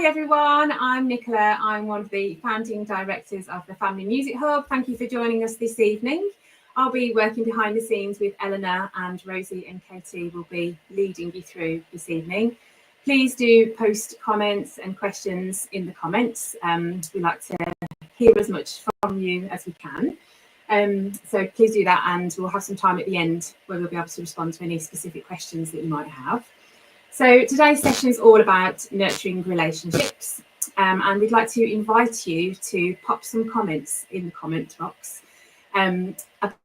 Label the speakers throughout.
Speaker 1: everyone, I'm Nicola. I'm one of the founding directors of the Family Music Hub. Thank you for joining us this evening. I'll be working behind the scenes with Eleanor, and Rosie and Katie will be leading you through this evening. Please do post comments and questions in the comments. We like to hear as much from you as we can. So please do that, and we'll have some time at the end where we'll be able to respond to any specific questions that you might have. So today's session is all about nurturing relationships, and we'd like to invite you to pop some comments in the comment box about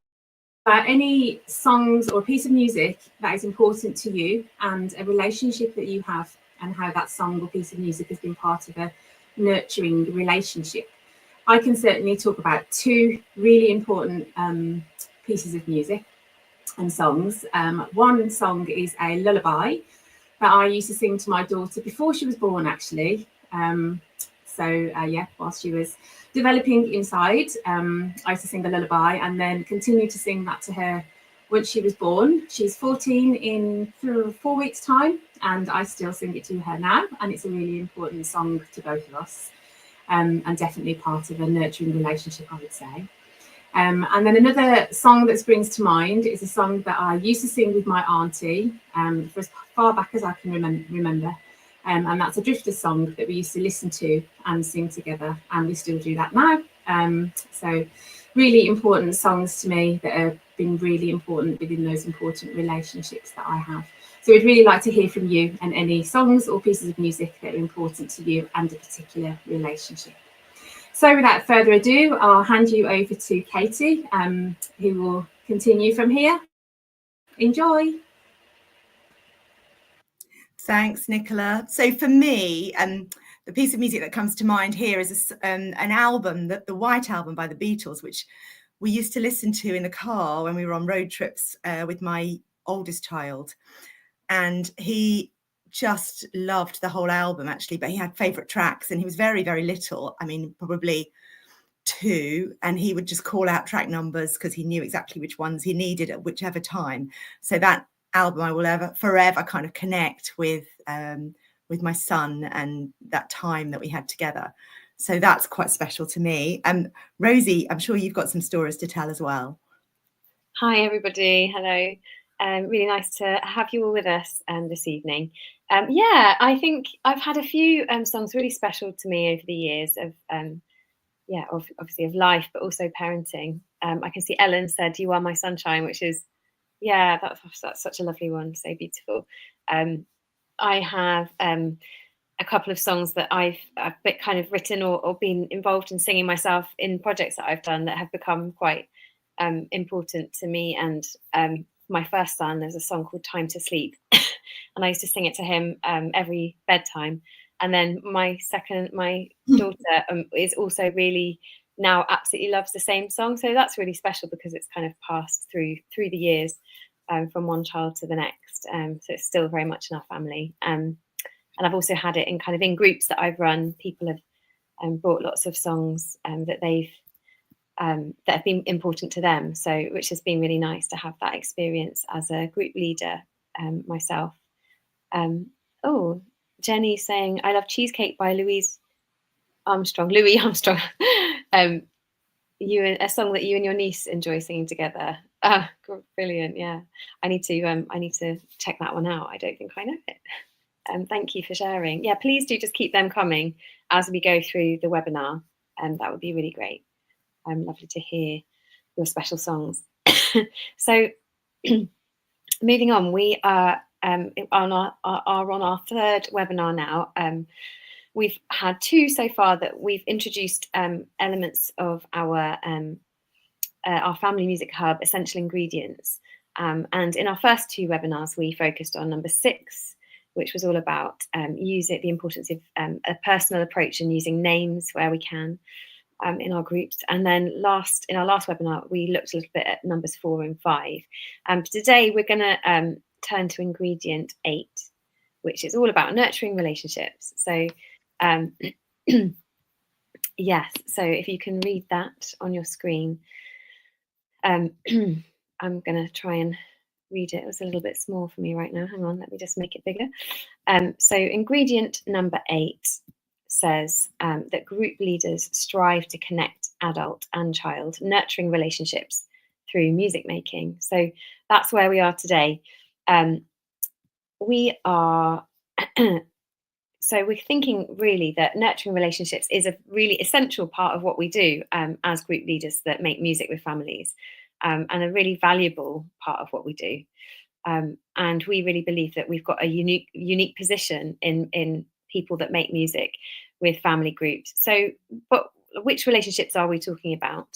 Speaker 1: any songs or a piece of music that is important to you and a relationship that you have, and how that song or piece of music has been part of a nurturing relationship. I can certainly talk about two really important pieces of music and songs. One song is a lullaby that I used to sing to my daughter before she was born, actually. Whilst she was developing inside, I used to sing a lullaby and then continued to sing that to her once she was born. She's 14 in 4 weeks' time, and I still sing it to her now. And it's a really important song to both of us, and definitely part of a nurturing relationship, I would say. And then another song that springs to mind is a song that I used to sing with my auntie for as far back as I can remember. And that's a Drifters song that we used to listen to and sing together, and we still do that now. So really important songs to me that have been really important within those important relationships that I have. So we'd really like to hear from you and any songs or pieces of music that are important to you and a particular relationship. So without further ado, I'll hand you over to Katie, who will continue from here. Enjoy.
Speaker 2: Thanks, Nicola. So for me, the piece of music that comes to mind here is an album, the White Album by the Beatles, which we used to listen to in the car when we were on road trips with my oldest child. And he just loved the whole album, actually, but he had favourite tracks, and he was very, very little. I mean, probably 2, and he would just call out track numbers because he knew exactly which ones he needed at whichever time. So that album I will forever kind of connect with my son and that time that we had together. So that's quite special to me. Rosie, I'm sure you've got some stories to tell as well.
Speaker 3: Hi, everybody. Hello. Really nice to have you all with us this evening. I think I've had a few songs really special to me over the years of obviously of life, but also parenting. I can see Ellen said, "You Are My Sunshine," which is, that's such a lovely one, so beautiful. I have a couple of songs that I've kind of written or been involved in singing myself in projects that I've done that have become quite important to me. And my first son, there's a song called Time to Sleep, and I used to sing it to him every bedtime. And then my daughter is also really now absolutely loves the same song. So that's really special because it's kind of passed through the years from one child to the next. So it's still very much in our family. And I've also had it in groups that I've run. People have brought lots of songs that have been important to them. So which has been really nice to have that experience as a group leader myself. Jenny saying, "I love Cheesecake" by Louis Armstrong. A song that you and your niece enjoy singing together. Brilliant! Yeah, I need to check that one out. I don't think I know it. Thank you for sharing. Yeah, please do just keep them coming as we go through the webinar, and that would be really great. Lovely to hear your special songs. So, moving on, we are on our third webinar now. We've had 2 so far that we've introduced elements of our Family Music Hub essential ingredients. And in our first 2 webinars, we focused on number 6, which was all about the importance of a personal approach and using names where we can in our groups. And then in our last webinar, we looked a little bit at numbers 4 and 5. Today, we're going to turn to ingredient 8, which is all about nurturing relationships. So yes, so if you can read that on your screen. I'm going to try and read it. It was a little bit small for me right now. Hang on, let me just make it bigger. So ingredient number 8 says that group leaders strive to connect adult and child, nurturing relationships through music making. So that's where we are today. We are so we're thinking really that nurturing relationships is a really essential part of what we do as group leaders that make music with families, and a really valuable part of what we do. And we really believe that we've got a unique position in people that make music with family groups. So, but which relationships are we talking about?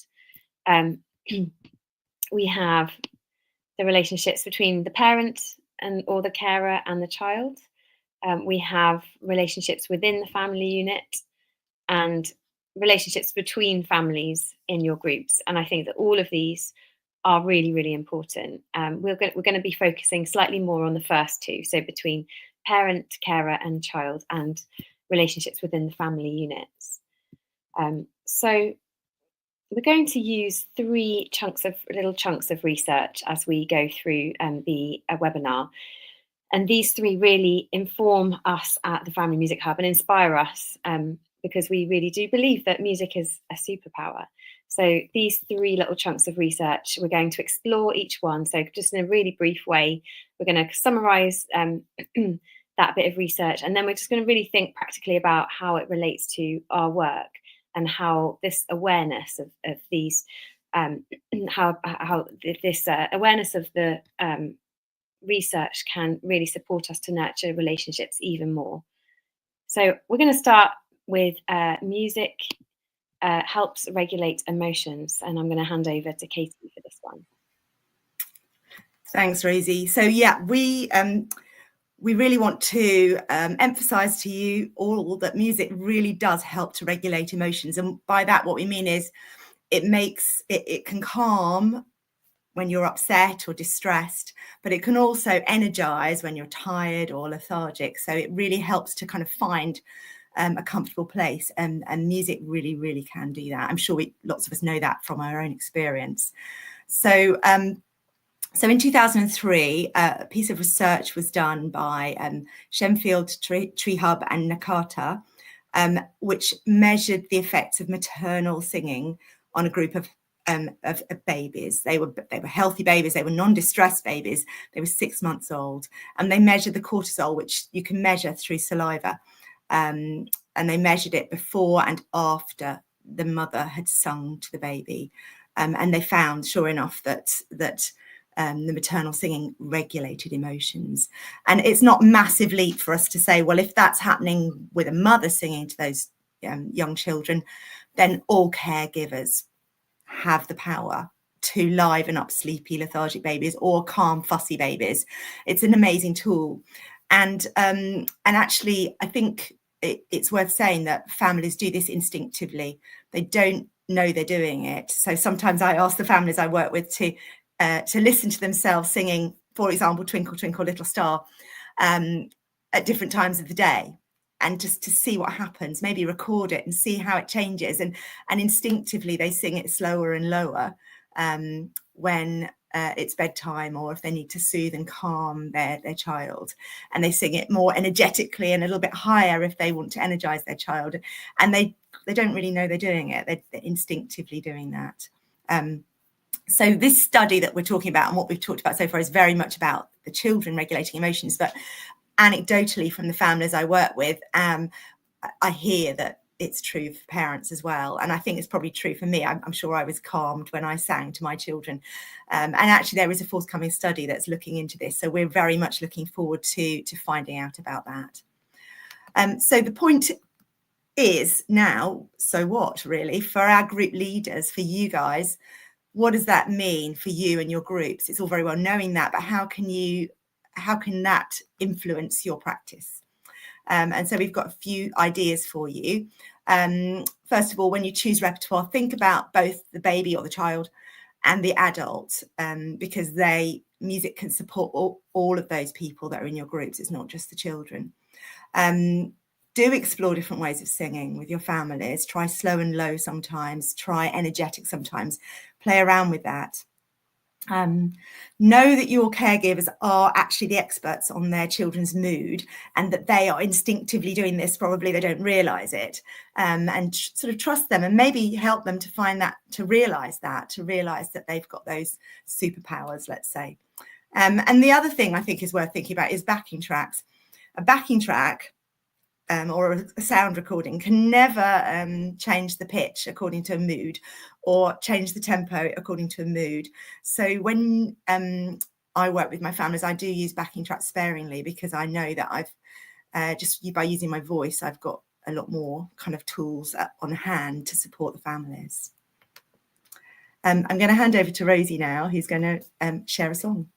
Speaker 3: We have the relationships between the parent or the carer and the child. We have relationships within the family unit and relationships between families in your groups. And I think that all of these are really, really important. We're going to be focusing slightly more on the first two, so between parent, carer and child, and relationships within the family units. So we're going to use three little chunks of research as we go through the webinar. And these three really inform us at the Family Music Hub and inspire us because we really do believe that music is a superpower. So these three little chunks of research, we're going to explore each one. So just in a really brief way, we're going to summarize that bit of research. And then we're just going to really think practically about how it relates to our work and how this awareness of these, how this awareness of the research can really support us to nurture relationships even more. So we're going to start with music helps regulate emotions, and I'm going to hand over to Katie for this one.
Speaker 2: Thanks, Rosie. So yeah, we really want to emphasize to you all that music really does help to regulate emotions, and by that what we mean is it can calm when you're upset or distressed, but it can also energize when you're tired or lethargic. So it really helps to kind of find a comfortable place, and music really, really can do that. I'm sure lots of us know that from our own experience. So in 2003, a piece of research was done by Shenfield, Tree Hub and Nakata, which measured the effects of maternal singing on a group of babies. They were healthy babies. They were non-distressed babies. They were 6 months old, and they measured the cortisol, which you can measure through saliva. And they measured it before and after the mother had sung to the baby, and they found, sure enough, that the maternal singing regulated emotions. And it's not a massive leap for us to say, well, if that's happening with a mother singing to those young children, then all caregivers have the power to liven up sleepy, lethargic babies or calm, fussy babies. It's an amazing tool. And actually, I think it's worth saying that families do this instinctively. They don't know they're doing it. So sometimes I ask the families I work with to listen to themselves singing, for example, Twinkle, Twinkle, Little Star, at different times of the day, and just to see what happens, maybe record it and see how it changes. And instinctively, they sing it slower and lower when it's bedtime, or if they need to soothe and calm their child. And they sing it more energetically and a little bit higher if they want to energize their child. And they don't really know they're doing it. They're instinctively doing that. So this study that we're talking about and what we've talked about so far is very much about the children regulating emotions. But anecdotally from the families I work with, I hear that it's true for parents as well. And I think it's probably true for me. I'm sure I was calmed when I sang to my children. And actually there is a forthcoming study that's looking into this. So we're very much looking forward to finding out about that. So the point is now, so what really, for our group leaders, for you guys, what does that mean for you and your groups? It's all very well knowing that, but how can that influence your practice? And so we've got a few ideas for you. First of all, when you choose repertoire, think about both the baby or the child and the adult, because music can support all of those people that are in your groups. It's not just the children. Do explore different ways of singing with your families. Try slow and low sometimes, try energetic sometimes, play around with that. Know that your caregivers are actually the experts on their children's mood, and that they are instinctively doing this. Probably they don't realise it, and sort of trust them, and maybe help them to find that, to realise that they've got those superpowers, let's say. And the other thing I think is worth thinking about is backing tracks. A backing track or a sound recording can never change the pitch according to a mood, or change the tempo according to a mood. So when I work with my families, I do use backing tracks sparingly, because I know that I've just by using my voice, I've got a lot more kind of tools on hand to support the families. I'm going to hand over to Rosie now, who's going to share a song.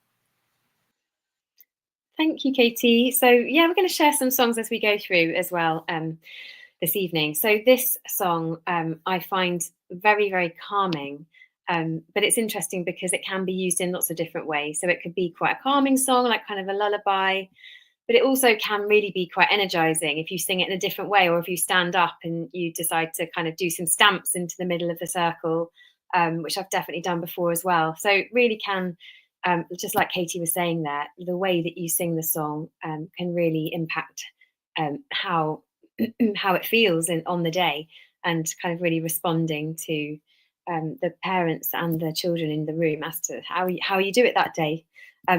Speaker 3: Thank you, Katie. So yeah, we're going to share some songs as we go through as well this evening. So this song I find very, very calming, but it's interesting because it can be used in lots of different ways. So it could be quite a calming song, like kind of a lullaby, but it also can really be quite energizing if you sing it in a different way, or if you stand up and you decide to kind of do some stamps into the middle of the circle, which I've definitely done before as well. So it really can, just like Katie was saying there, the way that you sing the song can really impact how it feels on the day, and kind of really responding to the parents and the children in the room as to how you do it that day.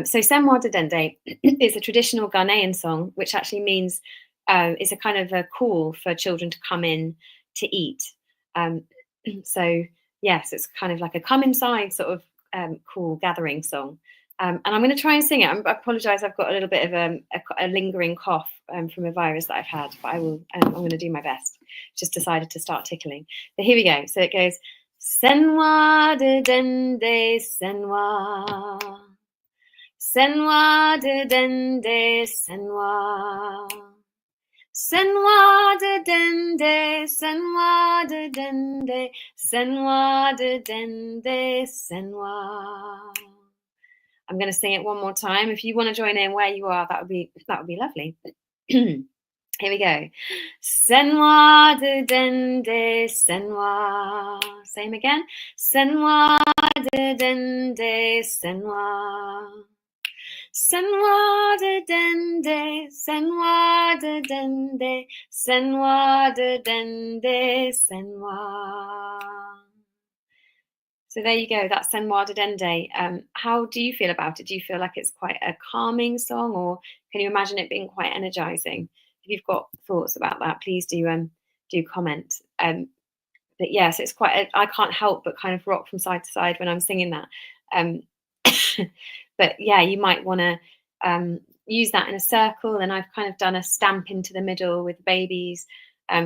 Speaker 3: So Senwa Dende is a traditional Ghanaian song, which actually means it's a kind of a call for children to come in to eat. So yes, it's kind of like a come inside sort of cool gathering song. And I'm going to try and sing it. I apologise, I've got a little bit of a lingering cough from a virus that I've had, but I will. I'm going to do my best. Just decided to start tickling. But here we go. So it goes: Senwa de dende senwa, senwa de dende senwa, senwa de dende, senwa de dende, senwa de dende senwa. I'm going to sing it one more time. If you want to join in where you are, that would be lovely. Here we go. Senwa de dende senwa. Same again. Senwa de dende senwa. Senwa de dende, senwa de dende, senwa de dende senwa. So there you go, that's Senwa de Dende. How do you feel about it? Do you feel like it's quite a calming song, or can you imagine it being quite energizing? If you've got thoughts about that, please do comment. But yes, it's quite, I can't help but kind of rock from side to side when I'm singing that. But yeah, you might want to use that in a circle, and I've kind of done a stamp into the middle with babies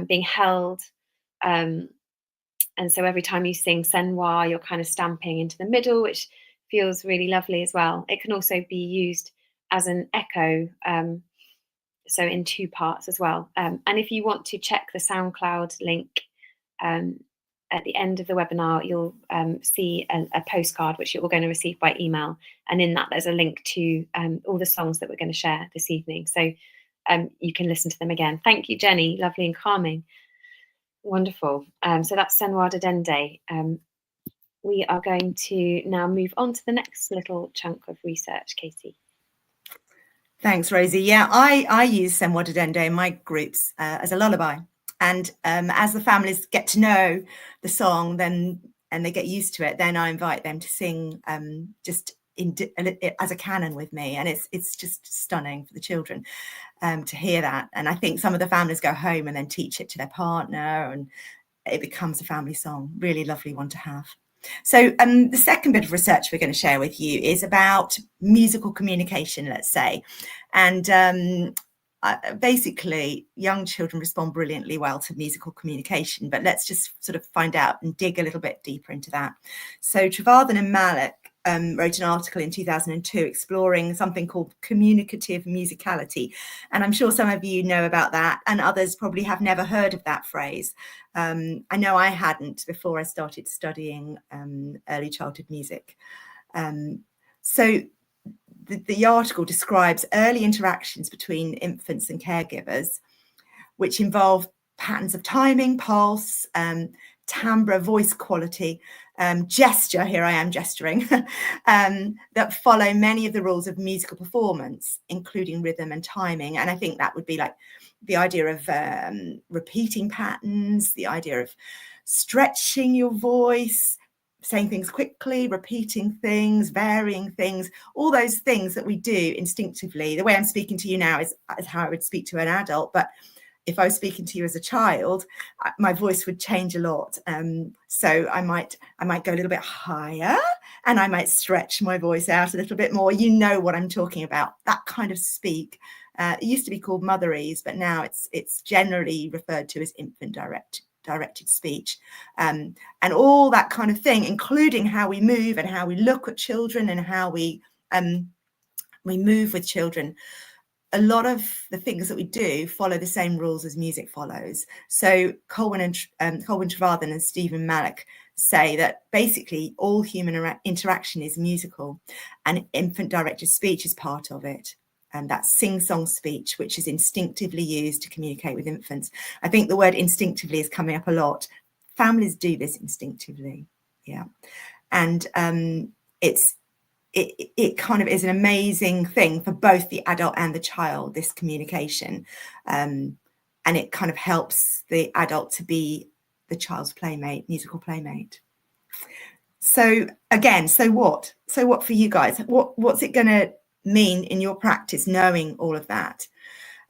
Speaker 3: being held. And so every time you sing Senwa, you're kind of stamping into the middle, which feels really lovely as well. It can also be used as an echo, so in two parts as well. And if you want to check the SoundCloud link at the end of the webinar, you'll see a postcard which you're going to receive by email. And in that, there's a link to all the songs that we're going to share this evening. So you can listen to them again. Thank you, Jenny. Lovely and calming. Wonderful. So that's Senwa de Dende. We are going to now move on to the next little chunk of research, Katie.
Speaker 2: Thanks, Rosie. Yeah, I use Senwa de Dende in my groups as a lullaby. And as the families get to know the song, and they get used to it, then I invite them to sing just as a canon with me, and it's just stunning for the children to hear that. And I think some of the families go home and then teach it to their partner, and it becomes a family song. Really lovely one to have. So the second bit of research we're going to share with you is about musical communication, let's say. And basically, young children respond brilliantly well to musical communication, but let's just sort of find out and dig a little bit deeper into that. So Trevathan and Malik wrote an article in 2002 exploring something called communicative musicality. And I'm sure some of you know about that, and others probably have never heard of that phrase. I know I hadn't before I started studying early childhood music. So the article describes early interactions between infants and caregivers, which involve patterns of timing, pulse, timbre, voice quality, gesture, here I am gesturing, that follow many of the rules of musical performance, including rhythm and timing. And I think that would be like the idea of repeating patterns, the idea of stretching your voice, saying things quickly, repeating things, varying things, all those things that we do instinctively. The way I'm speaking to you now is how I would speak to an adult, but if I was speaking to you as a child, my voice would change a lot. So I might go a little bit higher, and I might stretch my voice out a little bit more. You know what I'm talking about, that kind of speak. It used to be called motherese, but now it's generally referred to as infant directed speech, and all that kind of thing, including how we move and how we look at children and how we move with children. A lot of the things that we do follow the same rules as music follows. So Colwyn Trevathan and Stephen Malloch say that basically all human interaction is musical, and infant directed speech is part of it. And that's sing-song speech, which is instinctively used to communicate with infants. I think the word instinctively is coming up a lot. Families do this instinctively, yeah. And it kind of is an amazing thing for both the adult and the child, this communication. And it kind of helps the adult to be the child's playmate, musical playmate. So again, so what for you guys? What's it going to mean in your practice, knowing all of that?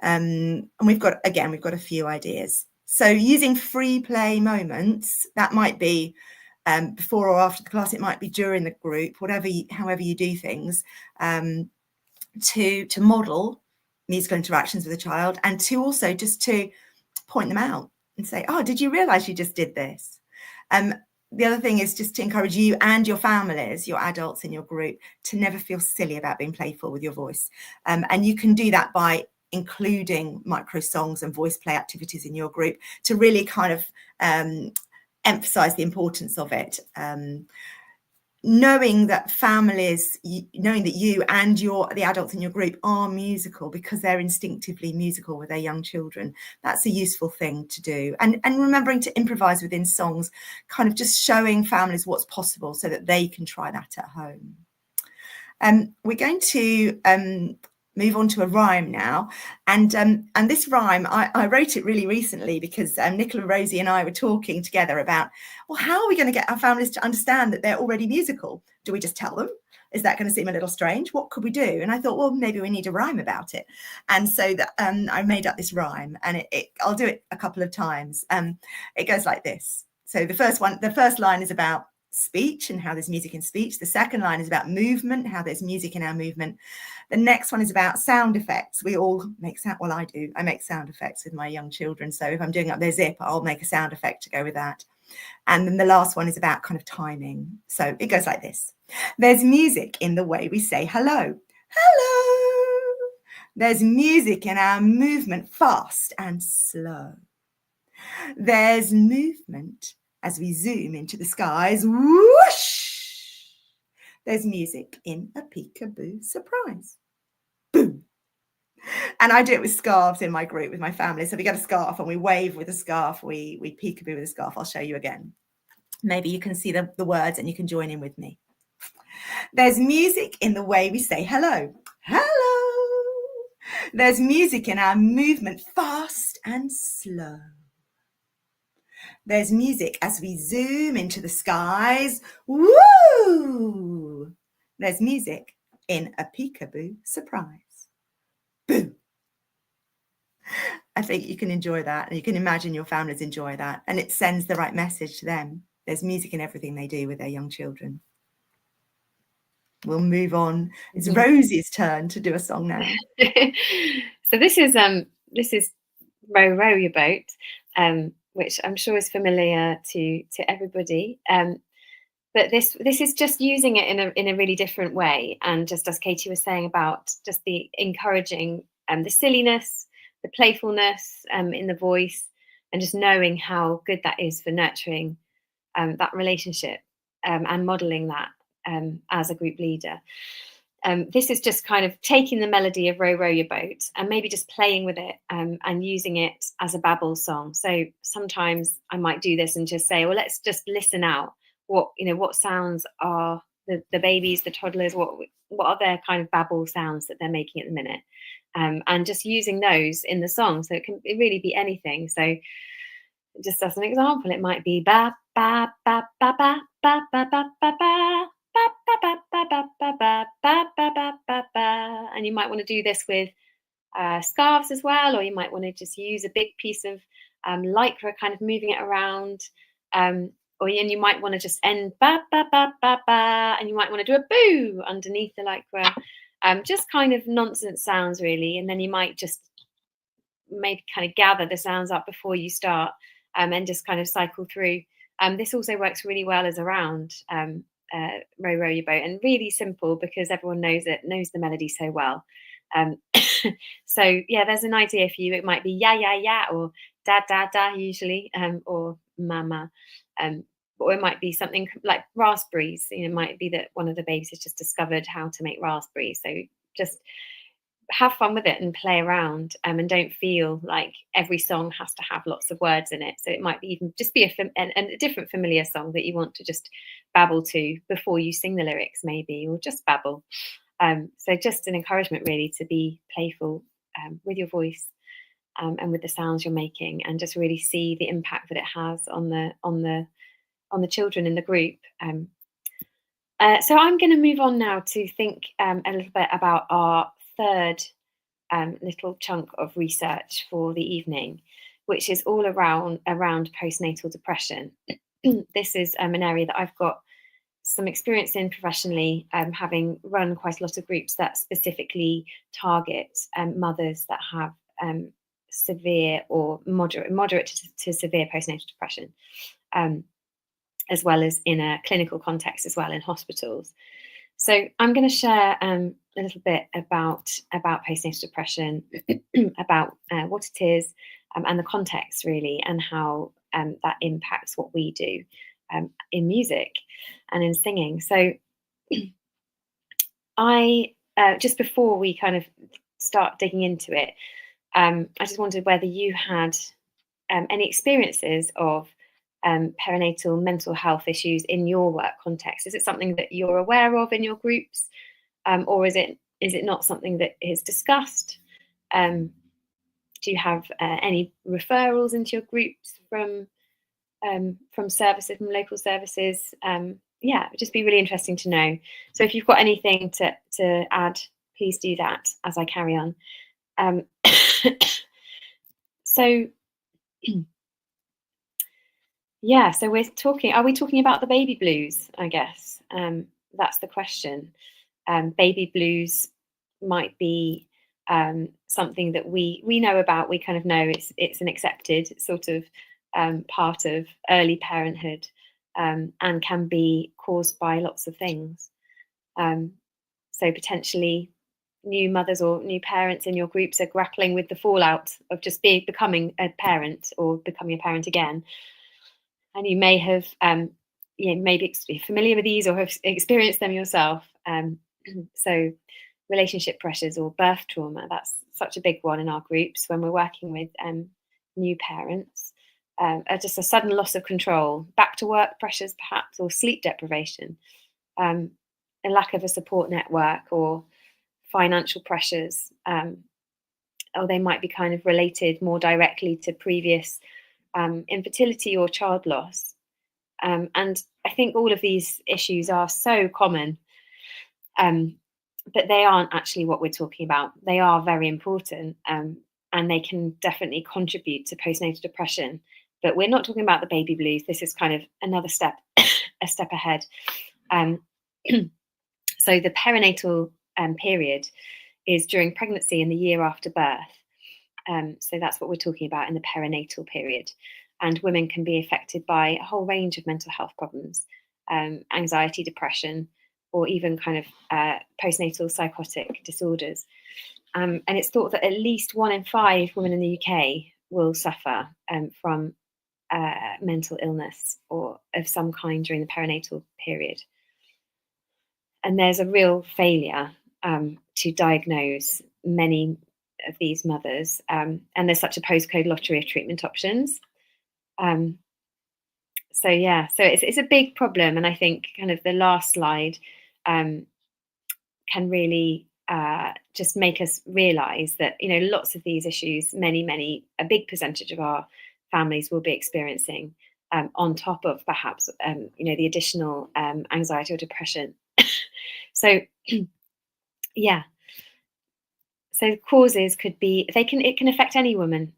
Speaker 2: And we've got a few ideas. So using free play moments, that might be before or after the class, it might be during the group, however you do things, to model musical interactions with a child, and to also just to point them out and say, oh, did you realize you just did this? The other thing is just to encourage you and your families, your adults in your group, to never feel silly about being playful with your voice. And you can do that by including micro songs and voice play activities in your group to really kind of emphasize the importance of it. Knowing that families, knowing that you and the adults in your group are musical because they're instinctively musical with their young children, that's a useful thing to do. And remembering to improvise within songs, kind of just showing families what's possible so that they can try that at home. We're going to move on to a rhyme now, and this rhyme I wrote it really recently because Nicola, Rosie and I were talking together about, well, how are we going to get our families to understand that they're already musical? Do we just tell them? Is that going to seem a little strange? What could we do? And I thought, well, maybe we need a rhyme about it. And so that I made up this rhyme, and I'll do it a couple of times. It goes like this. So the first line is about speech and how there's music in speech. The second line is about movement, how there's music in our movement. The next one is about sound effects. We all make sound. Well, I do. I make sound effects with my young children. So if I'm doing up their zip, I'll make a sound effect to go with that. And then the last one is about kind of timing. So it goes like this. There's music in the way we say hello. Hello. There's music in our movement, fast and slow. There's movement as we zoom into the skies, whoosh! There's music in a peekaboo surprise. Boom! And I do it with scarves in my group with my family. So we get a scarf and we wave with a scarf, we peekaboo with a scarf. I'll show you again. Maybe you can see the words and you can join in with me. There's music in the way we say hello. Hello! There's music in our movement, fast and slow. There's music as we zoom into the skies. Woo! There's music in a peekaboo surprise. Boom! I think you can enjoy that, and you can imagine your families enjoy that, and it sends the right message to them. There's music in everything they do with their young children. We'll move on. It's Rosie's turn to do a song now.
Speaker 3: So this is Row Row Your Boat, which I'm sure is familiar to everybody. But this is just using it in a really different way, and just as Katie was saying about just the encouraging the silliness, the playfulness in the voice, and just knowing how good that is for nurturing that relationship and modelling that as a group leader. This is just kind of taking the melody of Row Row Your Boat and maybe just playing with it and using it as a babble song. So sometimes I might do this and just say, well, let's just listen out. what sounds are the babies, the toddlers, what are their kind of babble sounds that they're making at the minute, and just using those in the song. So it can really be anything. So just as an example, it might be ba ba ba ba ba ba ba ba ba ba. And you might want to do this with scarves as well, or you might want to just use a big piece of lycra, kind of moving it around, and you might want to just end ba ba ba ba ba, and you might want to do a boo underneath the lycra, just kind of nonsense sounds really, and then you might just maybe kind of gather the sounds up before you start, and just kind of cycle through. This also works really well as a round. Row, row your boat, and really simple because everyone knows the melody so well. So yeah, there's an idea for you. It might be ya ya ya, or da da da usually, or mama, or it might be something like raspberries. It might be that one of the babies has just discovered how to make raspberries. So just have fun with it and play around, and don't feel like every song has to have lots of words in it. So it might be even just be a different familiar song that you want to just babble to before you sing the lyrics, maybe, or just babble. So just an encouragement really to be playful with your voice, and with the sounds you're making, and just really see the impact that it has on the children in the group. So I'm going to move on now to think a little bit about our third little chunk of research for the evening, which is all around postnatal depression. This is an area that I've got some experience in professionally, having run quite a lot of groups that specifically target mothers that have severe or moderate to severe postnatal depression, as well as in a clinical context as well in hospitals. So I'm going to share a little bit about postnatal depression, about what it is, and the context really, and how that impacts what we do in music and in singing. So I just before we kind of start digging into it, I just wondered whether you had any experiences of perinatal mental health issues in your work context. Is it something that you're aware of in your groups, or is it not something that is discussed? Do you have any referrals into your groups from services, from local services? Yeah, it'd just be really interesting to know. So if you've got anything to add, please do that as I carry on. So yeah, so are we talking about the baby blues, I guess? That's the question. Baby blues might be something that we know about. We kind of know it's an accepted sort of part of early parenthood, and can be caused by lots of things. So potentially new mothers or new parents in your groups are grappling with the fallout of just becoming a parent or becoming a parent again. And you may have, maybe be familiar with these or have experienced them yourself. So relationship pressures or birth trauma, that's such a big one in our groups when we're working with new parents. Just a sudden loss of control, back to work pressures perhaps, or sleep deprivation, a lack of a support network, or financial pressures, or they might be kind of related more directly to previous infertility or child loss. And I think all of these issues are so common, but they aren't actually what we're talking about. They are very important, and they can definitely contribute to postnatal depression. But we're not talking about the baby blues. This is kind of another step, a step ahead. So the perinatal period is during pregnancy and the year after birth. So that's what we're talking about in the perinatal period. And women can be affected by a whole range of mental health problems, anxiety, depression, or even kind of postnatal psychotic disorders. And it's thought that at least 1 in 5 women in the UK will suffer from mental illness or of some kind during the perinatal period. And there's a real failure to diagnose many of these mothers, and there's such a postcode lottery of treatment options. so yeah, so it's a big problem, and I think kind of the last slide can really just make us realise that, you know, lots of these issues, a big percentage of our families will be experiencing, on top of perhaps you know, the additional anxiety or depression. So yeah, so causes could be, it can affect any woman,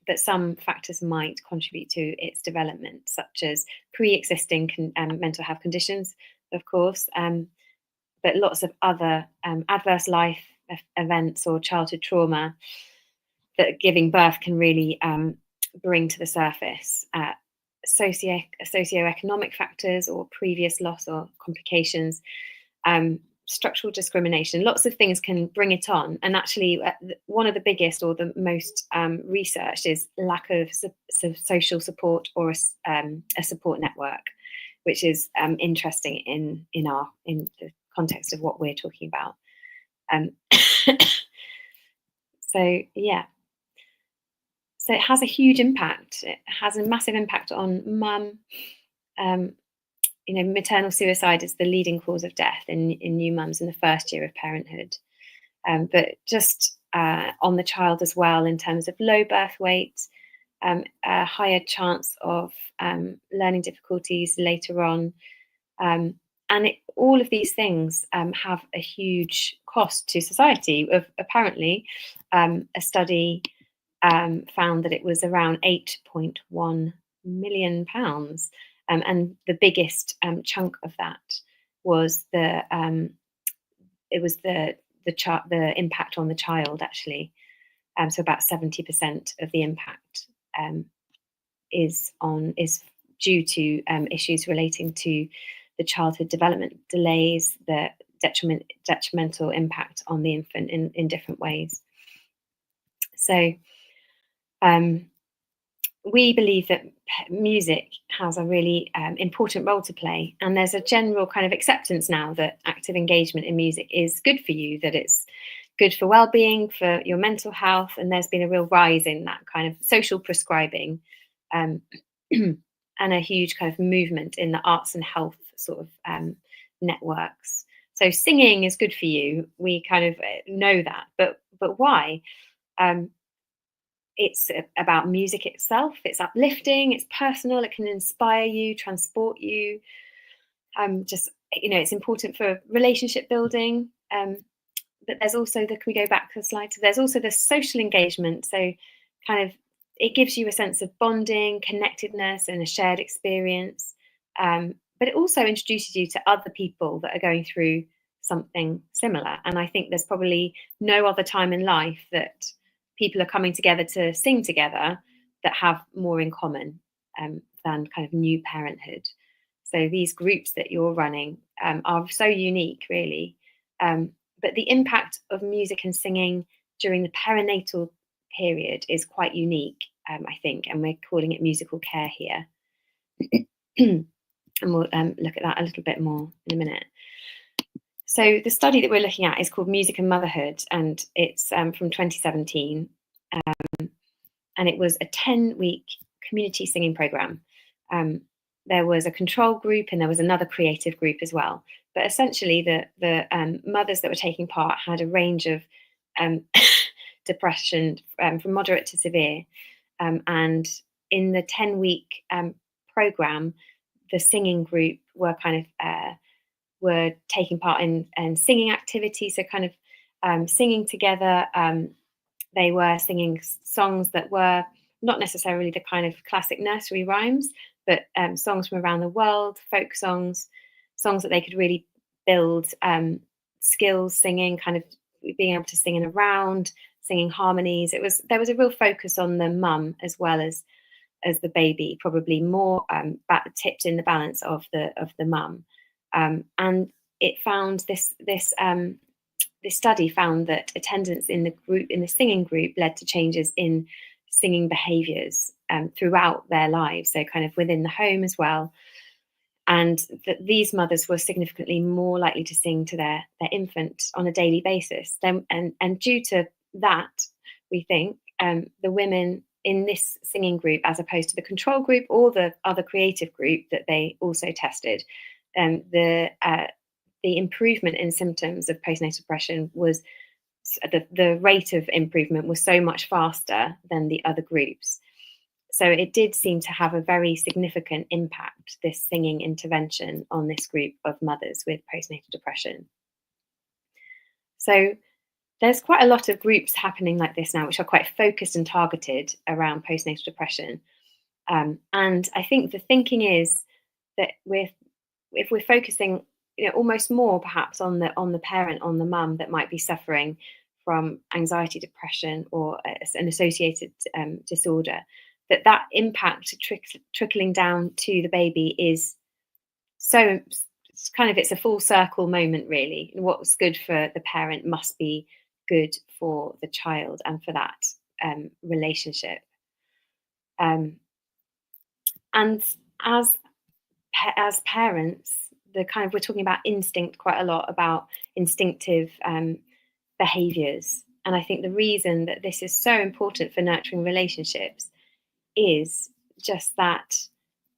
Speaker 3: but some factors might contribute to its development, such as pre-existing mental health conditions, of course, but lots of other adverse life events or childhood trauma that giving birth can really bring to the surface. Socioeconomic factors or previous loss or complications, structural discrimination, lots of things can bring it on. And actually, one of the biggest or the most researched is lack of social support or a support network, which is interesting in the context of what we're talking about. So yeah, so it has a huge impact. It has a massive impact on mum. You know, maternal suicide is the leading cause of death in new mums in the first year of parenthood, but just on the child as well, in terms of low birth weight, a higher chance of learning difficulties later on. And all of these things have a huge cost to society. Apparently, a study found that it was around £8.1 million, and the biggest chunk of that was the impact on the child, actually. So about 70% of the impact is due to issues relating to the childhood development delays, the detrimental impact on the infant in different ways. So we believe that music has a really important role to play, and there's a general kind of acceptance now that active engagement in music is good for you, that it's good for well-being, for your mental health, and there's been a real rise in that kind of social prescribing, and a huge kind of movement in the arts and health sort of networks. So singing is good for you. We kind of know that, but why? It's about music itself. It's uplifting. It's personal. It can inspire you, transport you. Just, you know, it's important for relationship building. But there's also can we go back to the slide? So there's also the social engagement. So kind of it gives you a sense of bonding, connectedness, and a shared experience. But it also introduces you to other people that are going through something similar. And I think there's probably no other time in life that people are coming together to sing together that have more in common than kind of new parenthood. So these groups that you're running are so unique, really. But the impact of music and singing during the perinatal period is quite unique, I think, and we're calling it musical care here. And we'll look at that a little bit more in a minute. So the study that we're looking at is called Music and Motherhood, and it's from 2017. And it was a 10-week community singing program. There was a control group and there was another creative group as well. But essentially, the mothers that were taking part had a range of depression from moderate to severe. And in the 10-week program, the singing group were were taking part in singing activities, so kind of singing together. They were singing songs that were not necessarily the kind of classic nursery rhymes, but songs from around the world, folk songs that they could really build skills singing, kind of being able to sing in a round, singing harmonies. There was a real focus on the mum as well as the baby, probably more tipped in the balance of the mum. And it found this study found that attendance in the singing group led to changes in singing behaviours throughout their lives, so kind of within the home as well, and that these mothers were significantly more likely to sing to their infant on a daily basis. And due to that, we think the women in this singing group, as opposed to the control group or the other creative group that they also tested, the improvement in symptoms of postnatal depression was the rate of improvement was so much faster than the other groups. So it did seem to have a very significant impact, this singing intervention, on this group of mothers with postnatal depression. So there's quite a lot of groups happening like this now, which are quite focused and targeted around postnatal depression. And I think the thinking is that if we're focusing, almost more perhaps on the parent, on the mum that might be suffering from anxiety, depression, or an associated disorder, that impact trickling down to the baby is so, it's a full circle moment, really. What's good for the parent must be good for the child and for that relationship. And as parents, we're talking about instinct quite a lot, about instinctive behaviors. And I think the reason that this is so important for nurturing relationships is just that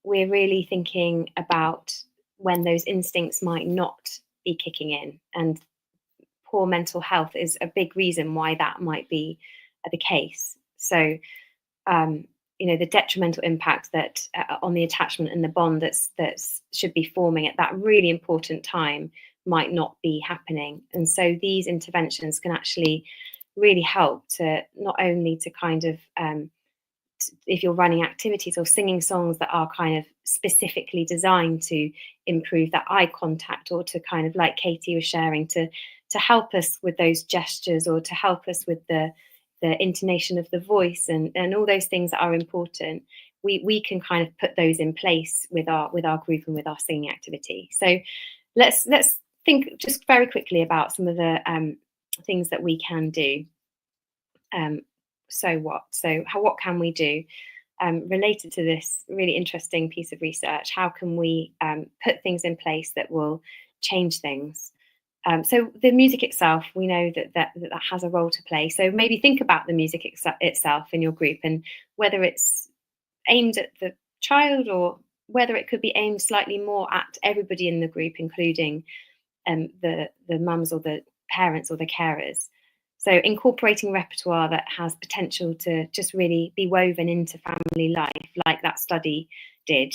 Speaker 3: we're really thinking about when those instincts might not be kicking in. And poor mental health is a big reason why that might be the case. So, the detrimental impact that on the attachment and the bond that should be forming at that really important time might not be happening. And so these interventions can actually really help to not only to if you're running activities or singing songs that are specifically designed to improve that eye contact, or to like Katie was sharing, to help us with those gestures, or to help us with the intonation of the voice and all those things that are important, we can put those in place with our group and with our singing activity. So let's think just very quickly about some of the things that we can do. What can we do related to this really interesting piece of research? How can we put things in place that will change things? So the music itself, we know that has a role to play. So maybe think about the music itself in your group, and whether it's aimed at the child or whether it could be aimed slightly more at everybody in the group, including the mums or the parents or the carers. So incorporating repertoire that has potential to just really be woven into family life, like that study did,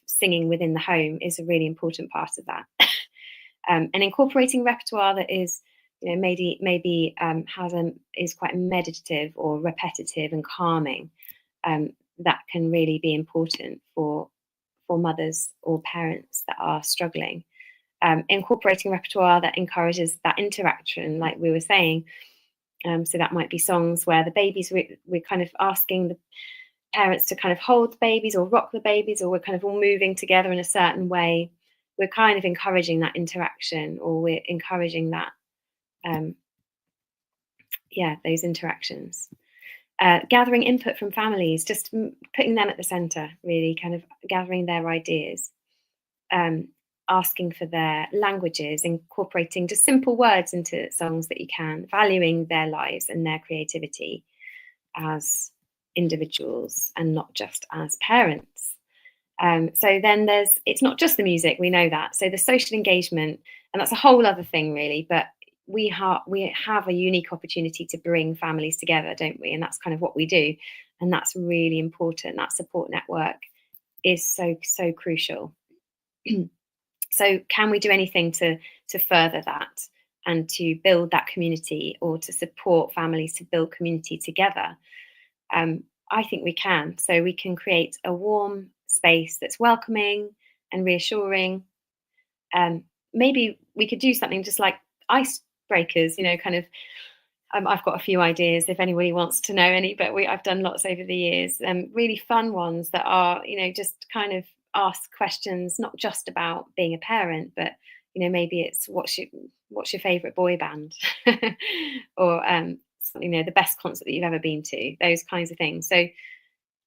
Speaker 3: singing within the home is a really important part of that. And incorporating repertoire that is, maybe is quite meditative or repetitive and calming, that can really be important for mothers or parents that are struggling. Incorporating repertoire that encourages that interaction, like we were saying. So that might be songs where the babies, we're asking the parents to hold the babies or rock the babies, or we're all moving together in a certain way. We're encouraging that interaction, or we're encouraging that, those interactions. Gathering input from families, just putting them at the centre, really gathering their ideas. Asking for their languages, incorporating just simple words into songs that you can, valuing their lives and their creativity as individuals and not just as parents. So then it's not just the music, we know that. So the social engagement, and that's a whole other thing really, but we have a unique opportunity to bring families together, don't we? And that's what we do. And that's really important. That support network is so crucial. So can we do anything to further that and to build that community, or to support families to build community together? I think we can. So we can create a warm space that's welcoming and reassuring. Maybe we could do something just like icebreakers, I've got a few ideas if anybody wants to know any, but I've done lots over the years. Really fun ones that are, just ask questions, not just about being a parent, but maybe it's what's your favorite boy band, or the best concert that you've ever been to, those kinds of things. So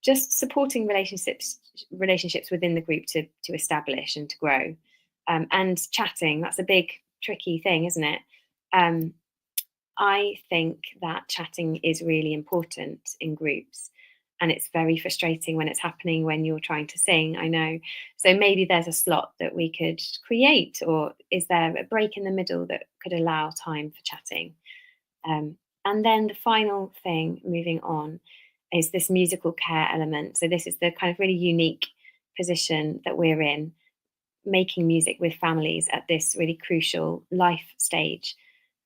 Speaker 3: just supporting relationships within the group to establish and to grow, and chatting. That's a big tricky thing, isn't it? I think that chatting is really important in groups, and it's very frustrating when it's happening when you're trying to sing, I know. So maybe there's a slot that we could create, or is there a break in the middle that could allow time for chatting? And then the final thing, moving on, is this musical care element. So this is the kind of really unique position that we're in, making music with families at this really crucial life stage.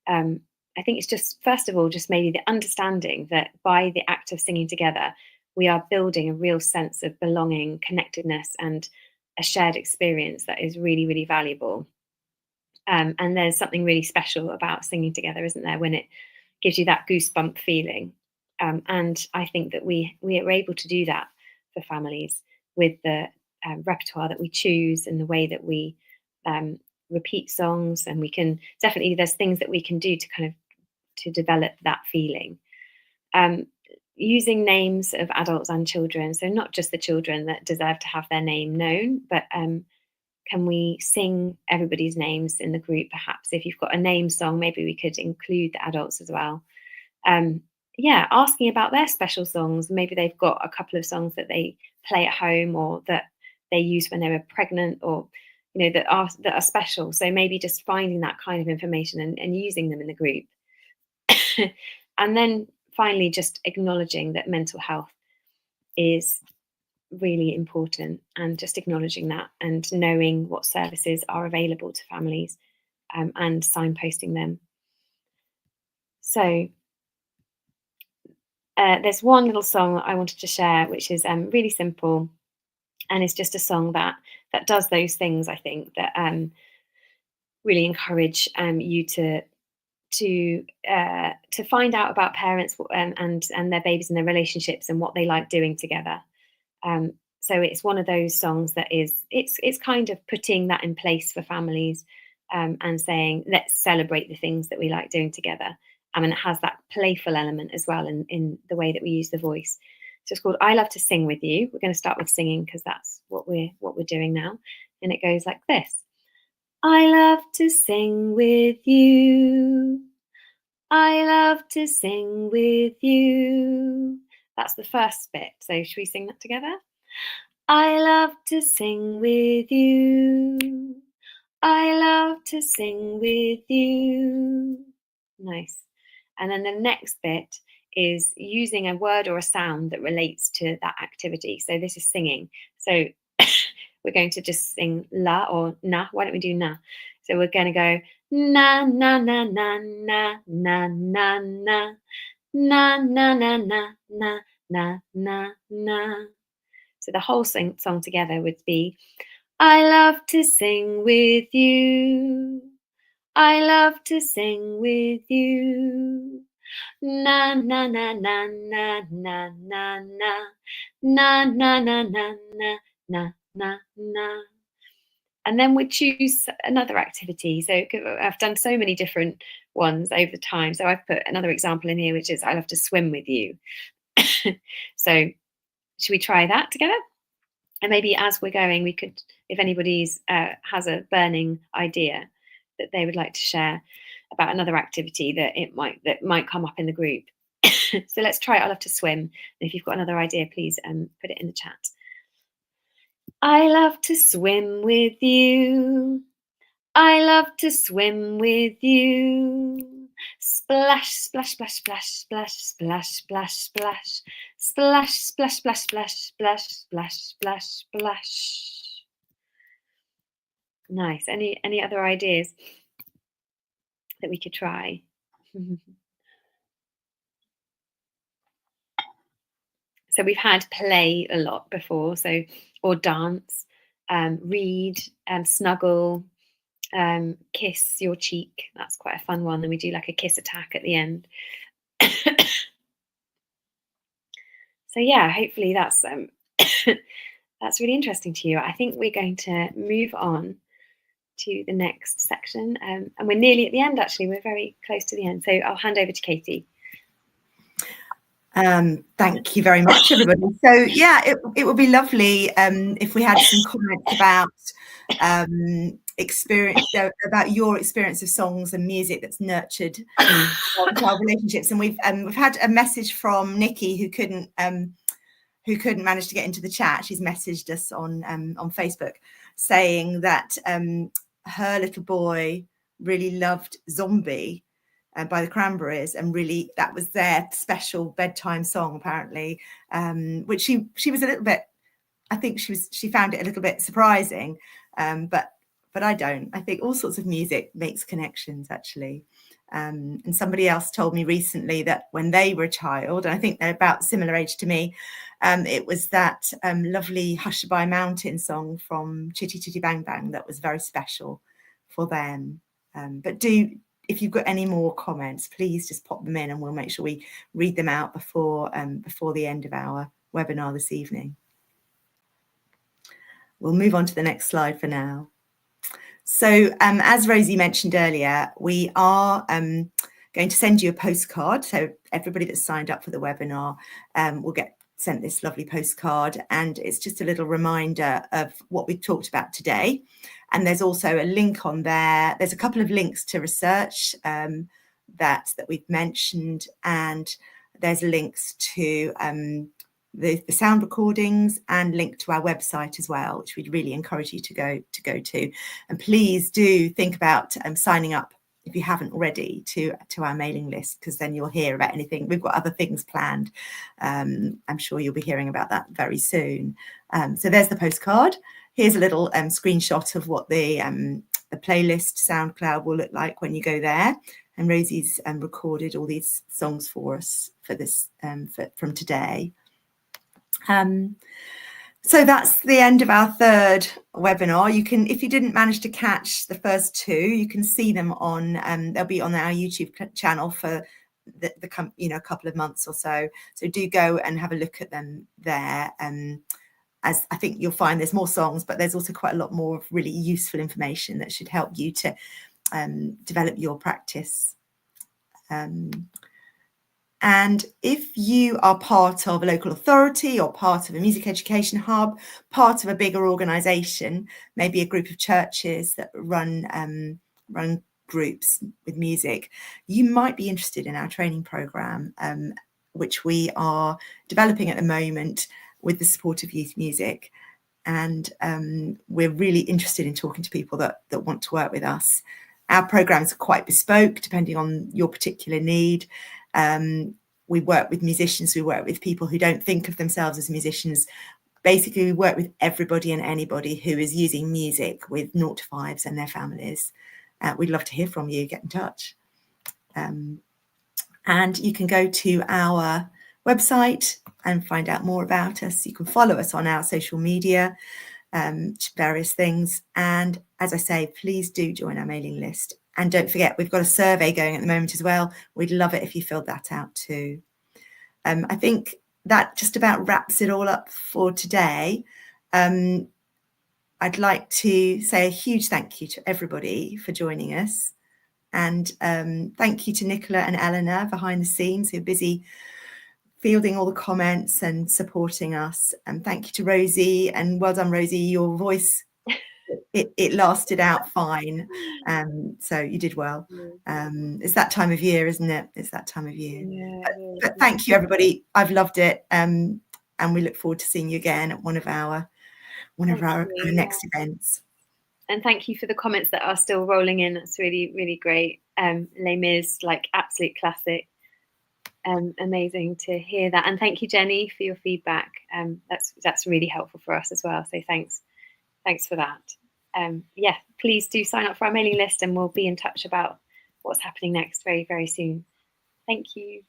Speaker 3: I think it's just, first of all, just maybe the understanding that by the act of singing together, we are building a real sense of belonging, connectedness, and a shared experience that is really, really valuable. And there's something really special about singing together, isn't there, when it gives you that goosebump feeling. And I think that we are able to do that for families with the repertoire that we choose and the way that we repeat songs. And we can definitely, there's things that we can do to kind of to develop that feeling. Using names of adults and children, so not just the children that deserve to have their name known, but can we sing everybody's names in the group? Perhaps if you've got a name song, maybe we could include the adults as well. Asking about their special songs. Maybe they've got a couple of songs that they play at home or that they used when they were pregnant, or that are special. So maybe just finding that kind of information and using them in the group. And then finally, just acknowledging that mental health is really important, and just acknowledging that and knowing what services are available to families and signposting them. So there's one little song I wanted to share, which is really simple, and it's just a song that does those things, I think, that really encourage you to find out about parents and their babies and their relationships and what they like doing together. So it's one of those songs that is, it's kind of putting that in place for families and saying, let's celebrate the things that we like doing together. And it has that playful element as well in the way that we use the voice. So it's called I Love to Sing With You. We're going to start with singing because that's what we're doing now. And it goes like this. I love to sing with you. I love to sing with you. That's the first bit. So should we sing that together? I love to sing with you. I love to sing with you. Nice. And then the next bit is using a word or a sound that relates to that activity. So this is singing. So we're going to just sing la or na. Why don't we do na? So we're going to go na na na na na na na na na na na na na na na na. So the whole song together would be I love to sing with you. I love to sing with you. Na na na na na na na na na na na na na na na na. And then we choose another activity. So I've done so many different ones over time. So I've put another example in here, which is I love to swim with you. So should we try that together? And maybe as we're going, we could, if anybody's has a burning idea that they would like to share about another activity that might come up in the group. So let's try I love to swim. And if you've got another idea, please put it in the chat. I love to swim with you. I love to swim with you. Splash, splash, splash, splash, splash, splash, splash, splash, splash, splash, splash, splash, splash, splash, splash, splash. Nice. Any other ideas that we could try? So we've had play a lot before, so or dance, read, snuggle, kiss your cheek. That's quite a fun one. Then we do like a kiss attack at the end. So yeah, hopefully that's that's really interesting to you. I think we're going to move on to the next section, and we're nearly at the end. Actually, we're very close to the end. So I'll hand over to Katie.
Speaker 2: Thank you very much, everybody. So yeah, it would be lovely if we had some comments about experience about your experience of songs and music that's nurtured child relationships. And we've had a message from Nikki, who couldn't who couldn't manage to get into the chat, she's messaged us on Facebook saying that her little boy really loved Zombie by the Cranberries, and really that was their special bedtime song apparently, which she was a little bit, I think she found it a little bit surprising, but I don't. I think all sorts of music makes connections actually. And somebody else told me recently that when they were a child, and I think they're about similar age to me, it was that lovely Hushabye Mountain song from Chitty Chitty Bang Bang that was very special for them. But if you've got any more comments, please just pop them in and we'll make sure we read them out before the end of our webinar this evening. We'll move on to the next slide for now. So as Rosie mentioned earlier, we are going to send you a postcard. So everybody that's signed up for the webinar will get sent this lovely postcard, and it's just a little reminder of what we've talked about today. And there's also a link on there. There's a couple of links to research that we've mentioned, and there's links to the sound recordings and link to our website as well, which we'd really encourage you to go to. And please do think about signing up if you haven't already to our mailing list, because then you'll hear about anything. We've got other things planned. I'm sure you'll be hearing about that very soon. So there's the postcard. Here's a little screenshot of what the playlist SoundCloud will look like when you go there. And Rosie's recorded all these songs for us for this from today. So that's the end of our third webinar. You can, if you didn't manage to catch the first two, you can see them on, they'll be on our YouTube channel for a couple of months or so. So do go and have a look at them there. As I think you'll find there's more songs, but there's also quite a lot more of really useful information that should help you to develop your practice. And if you are part of a local authority or part of a music education hub, part of a bigger organisation, maybe a group of churches that run groups with music, you might be interested in our training programme, which we are developing at the moment with the support of Youth Music. And we're really interested in talking to people that want to work with us. Our programmes are quite bespoke, depending on your particular need. We work with musicians, we work with people who don't think of themselves as musicians. Basically, we work with everybody and anybody who is using music with 0 to 5s and their families. We'd love to hear from you, get in touch. And you can go to our website and find out more about us. You can follow us on our social media, various things. And as I say, please do join our mailing list. And don't forget, we've got a survey going at the moment as well. We'd love it if you filled that out too. I think that just about wraps it all up for today. I'd like to say a huge thank you to everybody for joining us. And thank you to Nicola and Eleanor behind the scenes, who are busy fielding all the comments and supporting us. And thank you to Rosie, and well done, Rosie, your voice. It lasted out fine, so you did well. It's that time of year, isn't it? It's that time of year. Yeah, but thank you, everybody. I've loved it, and we look forward to seeing you again at one of our next events.
Speaker 3: And thank you for the comments that are still rolling in. That's really, really great. Les Mis, like absolute classic. Amazing to hear that. And thank you, Jenny, for your feedback. That's really helpful for us as well. So thanks for that. Yeah, please do sign up for our mailing list, and we'll be in touch about what's happening next very, very soon. Thank you.